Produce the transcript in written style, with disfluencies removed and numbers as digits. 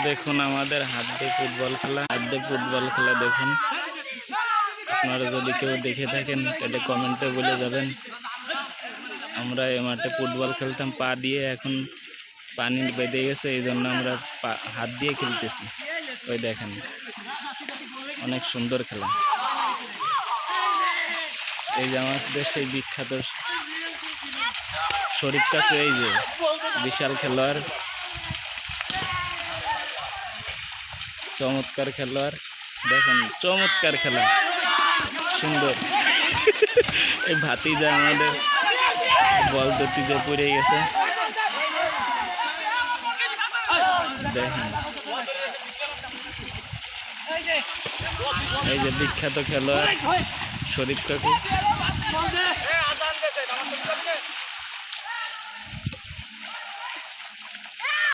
দেখুন আমাদের হাত দিয়ে ফুটবল খেলা দেখুন। আপনারা যদি কেউ দেখে থাকেন তাহলে কমেন্টে বলে যাবেন। আমরা এই মাঠে ফুটবল খেলতাম পা দিয়ে, এখন পানি বেঁধে গেছে, এই জন্য আমরা হাত দিয়ে খেলতেছি। ওই দেখেন অনেক সুন্দর খেলা। এই যে আমাদের সেই বিখ্যাত শরীফ কাকু, এই যে বিশাল খেলোয়াড়, চমৎকার খেলোয়াড়। দেখুন চমৎকার খেলা, সুন্দর। এই ভাতিজা আমাদের বল দুটি যে পড়ে গেছে, দেখেন। এই যে বিখ্যাত খেলোয়াড় শরীফ কাকু।